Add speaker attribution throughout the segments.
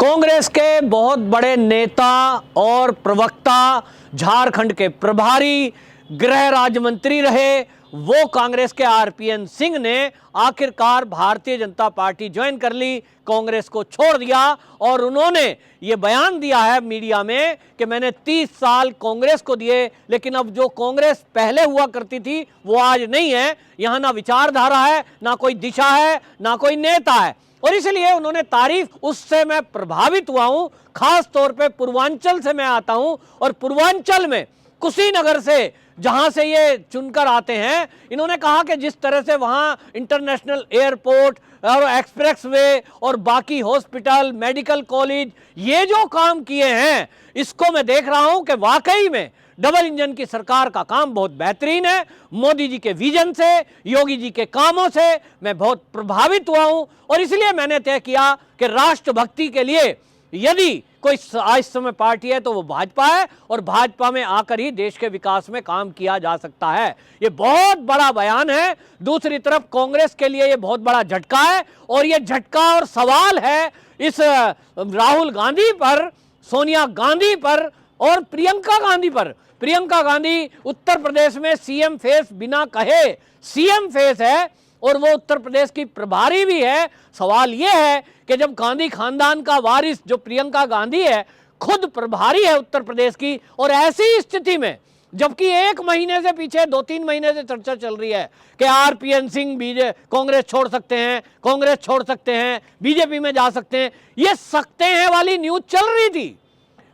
Speaker 1: कांग्रेस के बहुत बड़े नेता और प्रवक्ता, झारखंड के प्रभारी, गृह राज्य मंत्री रहे वो कांग्रेस के आरपीएन सिंह ने आखिरकार भारतीय जनता पार्टी ज्वाइन कर ली, कांग्रेस को छोड़ दिया और उन्होंने ये बयान दिया है मीडिया में कि मैंने 30 साल कांग्रेस को दिए, लेकिन अब जो कांग्रेस पहले हुआ करती थी वो आज नहीं है। यहां ना विचारधारा है, ना कोई दिशा है, ना कोई नेता है और इसलिए उन्होंने तारीफ, उससे मैं प्रभावित हुआ हूं। खास तौर पे पूर्वांचल से मैं आता हूं और पूर्वांचल में कुशीनगर से जहां से ये चुनकर आते हैं, इन्होंने कहा कि जिस तरह से वहां इंटरनेशनल एयरपोर्ट और एक्सप्रेसवे और बाकी हॉस्पिटल, मेडिकल कॉलेज, ये जो काम किए हैं, इसको मैं देख रहा हूं कि वाकई में डबल इंजन की सरकार का काम बहुत बेहतरीन है। मोदी जी के विजन से, योगी जी के कामों से मैं बहुत प्रभावित हुआ हूं और इसलिए मैंने तय किया कि राष्ट्रभक्ति के लिए यदि कोई आज समय पार्टी है तो वो भाजपा है और भाजपा में आकर ही देश के विकास में काम किया जा सकता है। ये बहुत बड़ा बयान है। दूसरी तरफ कांग्रेस के लिए ये बहुत बड़ा झटका है और ये झटका और सवाल है इस राहुल गांधी पर, सोनिया गांधी पर और प्रियंका गांधी पर। प्रियंका गांधी उत्तर प्रदेश में सीएम फेस बिना कहे सीएम फेस है और वो उत्तर प्रदेश की प्रभारी भी है। सवाल ये है कि जब गांधी खानदान का वारिस जो प्रियंका गांधी है खुद प्रभारी है उत्तर प्रदेश की, और ऐसी स्थिति में जबकि 1 महीने से पीछे 2-3 महीने से चर्चा चल रही है कि आरपीएन सिंह कांग्रेस छोड़ सकते हैं, कांग्रेस छोड़ सकते हैं, बीजेपी में जा सकते हैं, ये सकते हैं वाली न्यूज चल रही थी,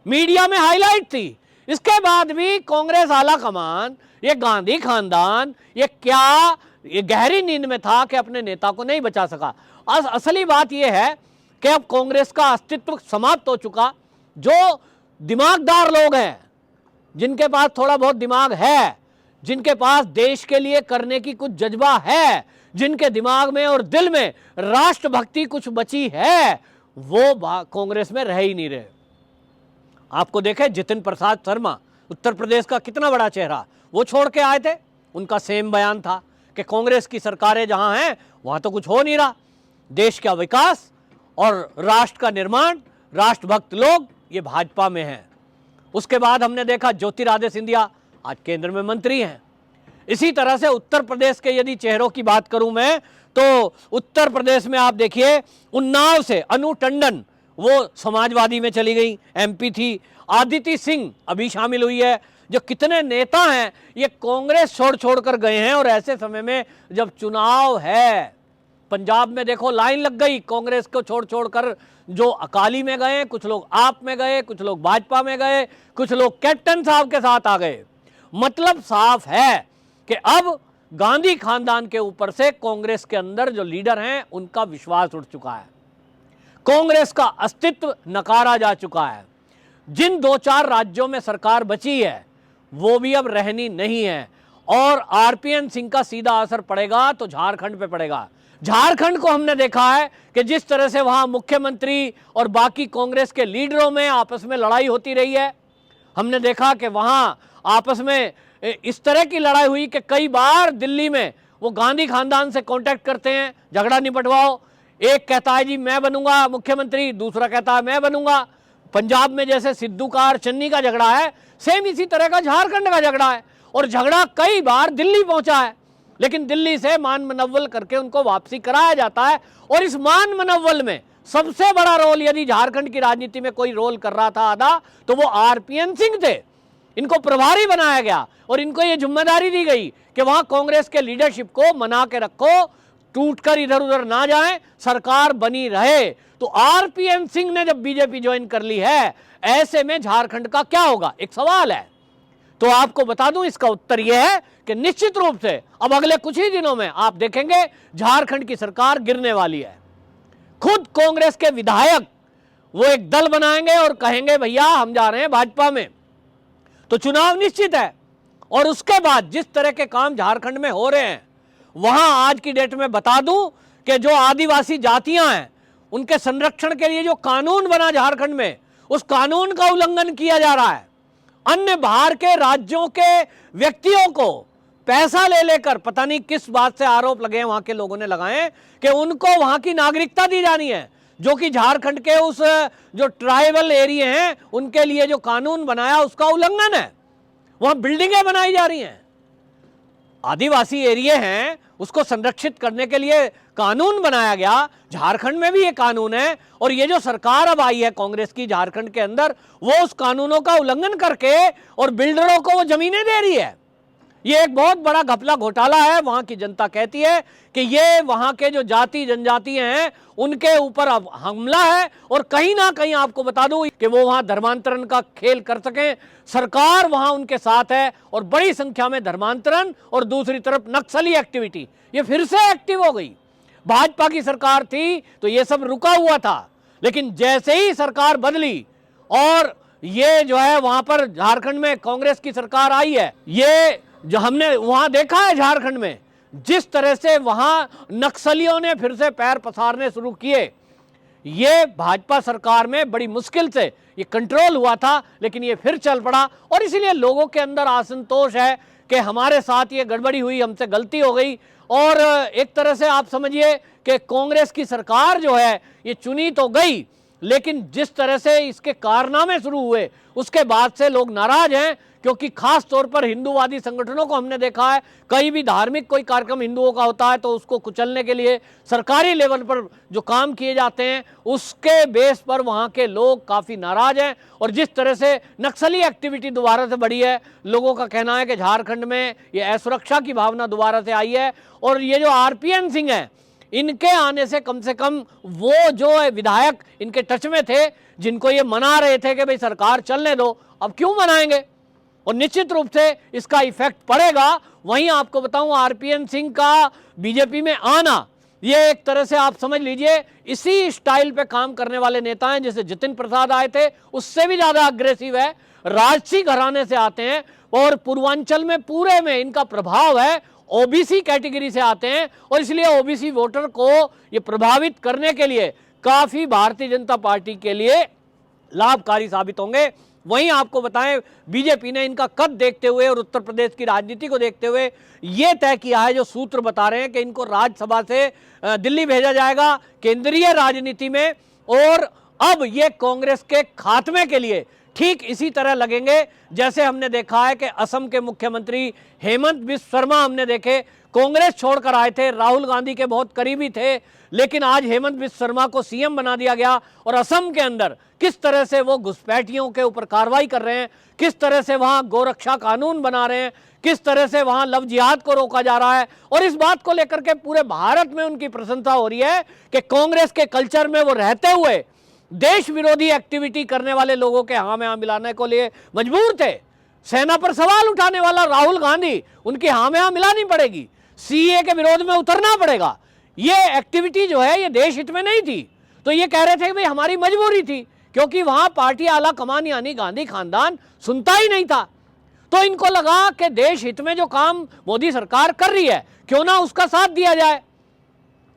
Speaker 1: मीडिया में हाईलाइट थी। इसके बाद भी कांग्रेस आला कमान, ये गांधी खानदान, ये गहरी नींद में था कि अपने नेता को नहीं बचा सका। असली बात यह है कि अब कांग्रेस का अस्तित्व समाप्त हो चुका। जो दिमागदार लोग हैं, जिनके पास थोड़ा बहुत दिमाग है, जिनके पास देश के लिए करने की कुछ जज्बा है, जिनके दिमाग में और दिल में राष्ट्रभक्ति कुछ बची है, वो कांग्रेस में रह ही नहीं रहे। आपको देखे जितिन प्रसाद शर्मा, उत्तर प्रदेश का कितना बड़ा चेहरा, वो छोड़ के आए थे। उनका सेम बयान था कि कांग्रेस की सरकारें जहां हैं वहां तो कुछ हो नहीं रहा, देश का विकास और राष्ट्र का निर्माण, राष्ट्रभक्त लोग ये भाजपा में हैं। उसके बाद हमने देखा ज्योतिरादित्य सिंधिया आज केंद्र में मंत्री हैं। इसी तरह से उत्तर प्रदेश के यदि चेहरों की बात करूं मैं, तो उत्तर प्रदेश में आप देखिए उन्नाव से अनु टंडन, वो समाजवादी में चली गई, एमपी थी। आदिति सिंह अभी शामिल हुई है। जो कितने नेता हैं ये कांग्रेस छोड़ कर गए हैं और ऐसे समय में जब चुनाव है, पंजाब में देखो लाइन लग गई कांग्रेस को छोड़ कर, जो अकाली में गए, कुछ लोग आप में गए, कुछ लोग भाजपा में गए, कुछ लोग कैप्टन साहब के साथ आ गए। मतलब साफ है कि अब गांधी खानदान के ऊपर से कांग्रेस के अंदर जो लीडर हैं उनका विश्वास उठ चुका है, कांग्रेस का अस्तित्व नकारा जा चुका है। जिन 2-4 राज्यों में सरकार बची है वो भी अब रहनी नहीं है और आरपीएन सिंह का सीधा असर पड़ेगा तो झारखंड पे पड़ेगा। झारखंड को हमने देखा है कि जिस तरह से वहां मुख्यमंत्री और बाकी कांग्रेस के लीडरों में आपस में लड़ाई होती रही है, हमने देखा कि वहां आपस में इस तरह की लड़ाई हुई कि कई बार दिल्ली में वो गांधी खानदान से कांटेक्ट करते हैं, झगड़ा निपटवाओ। एक कहता है जी मैं बनूंगा मुख्यमंत्री, दूसरा कहता है मैं बनूंगा। पंजाब में जैसे सिद्धू का और चन्नी का झगड़ा है, सेम इसी तरह का झारखंड का झगड़ा है और झगड़ा कई बार दिल्ली पहुंचा है, लेकिन दिल्ली से मान मनव्वल करके उनको वापसी कराया जाता है। और इस मान मनव्वल में सबसे बड़ा रोल यदि झारखंड की राजनीति में कोई रोल कर रहा था आधा, तो वो आरपीएन सिंह थे। इनको प्रभारी बनाया गया और इनको ये जिम्मेदारी दी गई कि वहां कांग्रेस के लीडरशिप को मना के रखो, टूटकर इधर उधर ना जाए, सरकार बनी रहे। तो आरपीएन सिंह ने जब बीजेपी ज्वाइन कर ली है, ऐसे में झारखंड का क्या होगा, एक सवाल है। तो आपको बता दूं इसका उत्तर यह है कि निश्चित रूप से अब अगले कुछ ही दिनों में आप देखेंगे झारखंड की सरकार गिरने वाली है। खुद कांग्रेस के विधायक वो एक दल बनाएंगे और कहेंगे भैया हम जा रहे हैं भाजपा में, तो चुनाव निश्चित है। और उसके बाद जिस तरह के काम झारखंड में हो रहे हैं, वहां आज की डेट में बता दूं कि जो आदिवासी जातियां हैं उनके संरक्षण के लिए जो कानून बना झारखंड में, उस कानून का उल्लंघन किया जा रहा है। अन्य बाहर के राज्यों के व्यक्तियों को पैसा ले लेकर, पता नहीं किस बात से आरोप लगे हैं वहां के लोगों ने लगाए कि उनको वहां की नागरिकता दी जानी है। जो कि झारखंड के उस जो ट्राइबल एरिया हैं उनके लिए जो कानून बनाया उसका उल्लंघन है। वहां बिल्डिंगें बनाई जा रही हैं, आदिवासी एरिया हैं उसको संरक्षित करने के लिए कानून बनाया गया। झारखंड में भी ये कानून है और ये जो सरकार अब आई है कांग्रेस की झारखंड के अंदर, वो उस कानूनों का उल्लंघन करके और बिल्डरों को वो जमीनें दे रही है। ये एक बहुत बड़ा घपला घोटाला है। वहां की जनता कहती है कि ये वहां के जो जाति जनजाति हैं उनके ऊपर अब हमला है और कहीं ना कहीं आपको बता दूं कि वो वहां धर्मांतरण का खेल कर सकें। सरकार वहां उनके साथ है और बड़ी संख्या में धर्मांतरण और दूसरी तरफ नक्सली एक्टिविटी ये फिर से एक्टिव हो गई। भाजपा की सरकार थी तो ये सब रुका हुआ था, लेकिन जैसे ही सरकार बदली और ये जो है वहां पर झारखंड में कांग्रेस की सरकार आई है, ये जो हमने वहां देखा है झारखंड में जिस तरह से वहां नक्सलियों ने फिर से पैर पसारने शुरू किए, ये भाजपा सरकार में बड़ी मुश्किल से ये कंट्रोल हुआ था, लेकिन ये फिर चल पड़ा और इसीलिए लोगों के अंदर असंतोष है कि हमारे साथ ये गड़बड़ी हुई, हमसे गलती हो गई। और एक तरह से आप समझिए कि कांग्रेस की सरकार जो है ये चुनी तो गई, लेकिन जिस तरह से इसके कारनामे शुरू हुए उसके बाद से लोग नाराज हैं, क्योंकि खास तौर पर हिंदूवादी संगठनों को हमने देखा है कहीं भी धार्मिक कोई कार्यक्रम हिंदुओं का होता है तो उसको कुचलने के लिए सरकारी लेवल पर जो काम किए जाते हैं उसके बेस पर वहां के लोग काफी नाराज हैं। और जिस तरह से नक्सली एक्टिविटी दोबारा से बढ़ी है, लोगों का कहना है कि झारखंड में ये असुरक्षा की भावना दोबारा से आई है। और ये जो आरपीएन सिंह है, इनके आने से कम वो जो विधायक इनके टच में थे जिनको ये मना रहे थे कि भाई सरकार चलने दो, अब क्यों मनाएंगे, और निश्चित रूप से इसका इफेक्ट पड़ेगा। वहीं आपको बताऊं आरपीएन सिंह का बीजेपी में आना, ये एक तरह से आप समझ लीजिए इसी स्टाइल पे काम करने वाले नेता हैं जैसे जितिन प्रसाद आए थे, उससे भी ज्यादा अग्रेसिव है, राजसी घराने से आते हैं और पूर्वांचल में पूरे में इनका प्रभाव है, ओबीसी कैटेगरी से आते हैं और इसलिए ओबीसी वोटर को ये प्रभावित करने के लिए काफी भारतीय जनता पार्टी के लिए लाभकारी साबित होंगे। वहीं आपको बताएं बीजेपी ने इनका कद देखते हुए और उत्तर प्रदेश की राजनीति को देखते हुए यह तय किया है, जो सूत्र बता रहे हैं कि इनको राज्यसभा से दिल्ली भेजा जाएगा केंद्रीय राजनीति में। और अब ये कांग्रेस के खात्मे के लिए ठीक इसी तरह लगेंगे जैसे हमने देखा है कि असम के मुख्यमंत्री हेमंत बिस्व शर्मा हमने देखे कांग्रेस छोड़कर आए थे, राहुल गांधी के बहुत करीबी थे, लेकिन आज हेमंत बिस्व शर्मा को सीएम बना दिया गया। और असम के अंदर किस तरह से वो घुसपैठियों के ऊपर कार्रवाई कर रहे हैं, किस तरह से वहां गोरक्षा कानून बना रहे हैं, किस तरह से वहां लव जिहाद को रोका जा रहा है। और इस बात को लेकर के पूरे भारत में उनकी प्रशंसा हो रही है कि कांग्रेस के कल्चर में वो रहते हुए देश विरोधी एक्टिविटी करने वाले लोगों के हाँ में हाँ मिलाने को लिए मजबूर थे। सेना पर सवाल उठाने वाला राहुल गांधी, उनकी हाँ में हाँ मिलानी पड़ेगी, सीए के विरोध में उतरना पड़ेगा। ये एक्टिविटी जो है ये देश हित में नहीं थी, तो ये कह रहे थे कि भाई हमारी मजबूरी थी, क्योंकि वहां पार्टी आला कमान यानी गांधी खानदान सुनता ही नहीं था। तो इनको लगा कि देश हित में जो काम मोदी सरकार कर रही है क्यों ना उसका साथ दिया जाए,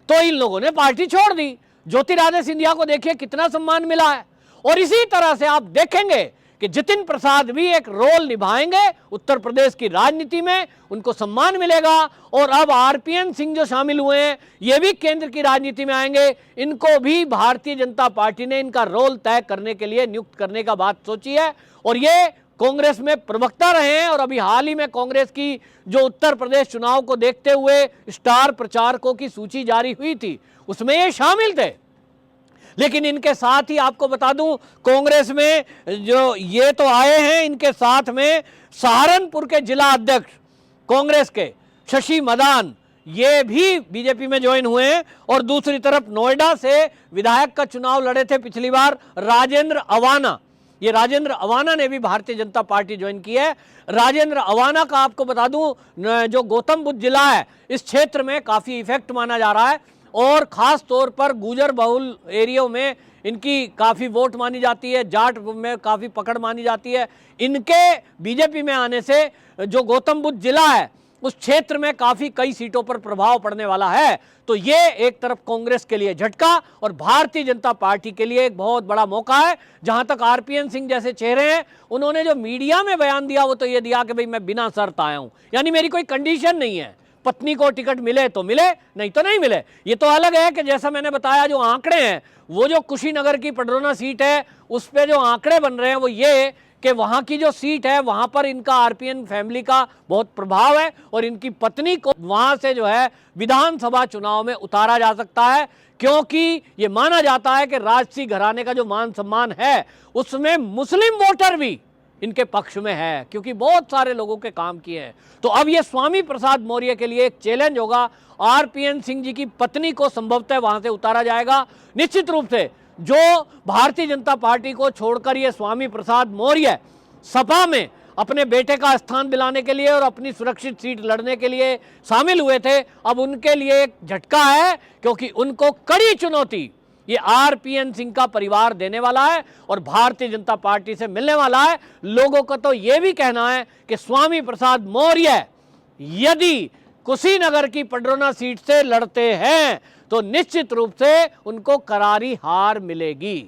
Speaker 1: तो इन लोगों ने पार्टी छोड़ दी। ज्योतिरादित्य सिंधिया को देखिए कितना सम्मान मिला है। और इसी तरह से आप देखेंगे कि जितिन प्रसाद भी एक रोल निभाएंगे उत्तर प्रदेश की राजनीति में, उनको सम्मान मिलेगा। और अब आरपीएन सिंह जो शामिल हुए हैं ये भी केंद्र की राजनीति में आएंगे, इनको भी भारतीय जनता पार्टी ने इनका रोल तय करने के लिए नियुक्त करने का बात सोची है। और ये कांग्रेस में प्रवक्ता रहे हैं और अभी हाल ही में कांग्रेस की जो उत्तर प्रदेश चुनाव को देखते हुए स्टार प्रचारकों की सूची जारी हुई थी उसमें ये शामिल थे। लेकिन इनके साथ ही आपको बता दूं कांग्रेस में जो ये तो आए हैं, इनके साथ में सहारनपुर के जिला अध्यक्ष कांग्रेस के शशि मदान ये भी बीजेपी में ज्वाइन हुए हैं। और दूसरी तरफ नोएडा से विधायक का चुनाव लड़े थे पिछली बार राजेंद्र अवाना, ये राजेंद्र अवाना ने भी भारतीय जनता पार्टी ज्वाइन की है। राजेंद्र अवाना का आपको बता दूं जो गौतम बुद्ध जिला है इस क्षेत्र में काफी इफेक्ट माना जा रहा है और खास तौर पर गुजर बहुल एरियो में इनकी काफी वोट मानी जाती है, जाट में काफी पकड़ मानी जाती है। इनके बीजेपी में आने से जो गौतम बुद्ध जिला है उस क्षेत्र में काफी कई सीटों पर प्रभाव पड़ने वाला है। तो ये एक तरफ कांग्रेस के लिए झटका और भारतीय जनता पार्टी के लिए एक बहुत बड़ा मौका है। जहां तक आरपीएन सिंह जैसे चेहरे हैं, उन्होंने जो मीडिया में बयान दिया वो तो ये दिया कि भाई मैं बिना शर्त आया हूं, यानी मेरी कोई कंडीशन नहीं है, पत्नी को टिकट मिले तो मिले, नहीं तो नहीं मिले। ये तो अलग है कि जैसा मैंने बताया जो आंकड़े हैं, वो जो कुशीनगर की पडरौना सीट है उस पे जो आंकड़े बन रहे हैं वो ये कि वहां की जो सीट है वहां पर इनका आरपीएन फैमिली का बहुत प्रभाव है और इनकी पत्नी को वहां से जो है विधानसभा चुनाव में उतारा जा सकता है, क्योंकि ये माना जाता है कि राजसी घराने का जो मान सम्मान है उसमें मुस्लिम वोटर भी इनके पक्ष में है, क्योंकि बहुत सारे लोगों के काम किए हैं। तो अब ये स्वामी प्रसाद मौर्य के लिए एक चैलेंज होगा। आरपीएन सिंह जी की पत्नी को संभवतः वहां से उतारा जाएगा। निश्चित रूप से जो भारतीय जनता पार्टी को छोड़कर ये स्वामी प्रसाद मौर्य सपा में अपने बेटे का स्थान दिलाने के लिए और अपनी सुरक्षित सीट लड़ने के लिए शामिल हुए थे, अब उनके लिए एक झटका है, क्योंकि उनको कड़ी चुनौती ये आरपीएन सिंह का परिवार देने वाला है और भारतीय जनता पार्टी से मिलने वाला है। लोगों का तो यह भी कहना है कि स्वामी प्रसाद मौर्य यदि कुशीनगर की पडरौना सीट से लड़ते हैं तो निश्चित रूप से उनको करारी हार मिलेगी।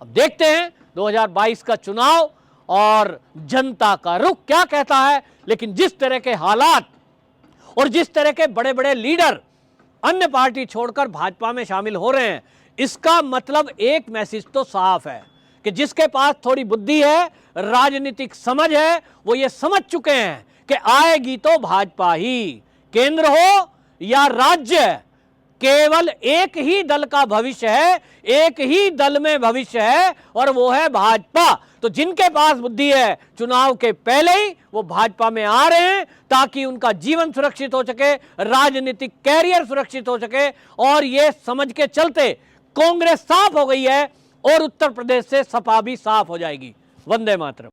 Speaker 1: अब देखते हैं 2022 का चुनाव और जनता का रुख क्या कहता है। लेकिन जिस तरह के हालात और जिस तरह के बड़े बड़े लीडर अन्य पार्टी छोड़कर भाजपा में शामिल हो रहे हैं, इसका मतलब एक मैसेज तो साफ है कि जिसके पास थोड़ी बुद्धि है, राजनीतिक समझ है, वो ये समझ चुके हैं कि आएगी तो भाजपा ही, केंद्र हो या राज्य, केवल एक ही दल का भविष्य है, एक ही दल में भविष्य है और वो है भाजपा। तो जिनके पास बुद्धि है चुनाव के पहले ही वो भाजपा में आ रहे हैं ताकि उनका जीवन सुरक्षित हो सके, राजनीतिक कैरियर सुरक्षित हो सके। और ये समझ के चलते कांग्रेस साफ हो गई है और उत्तर प्रदेश से सपा भी साफ हो जाएगी। वंदे मातरम।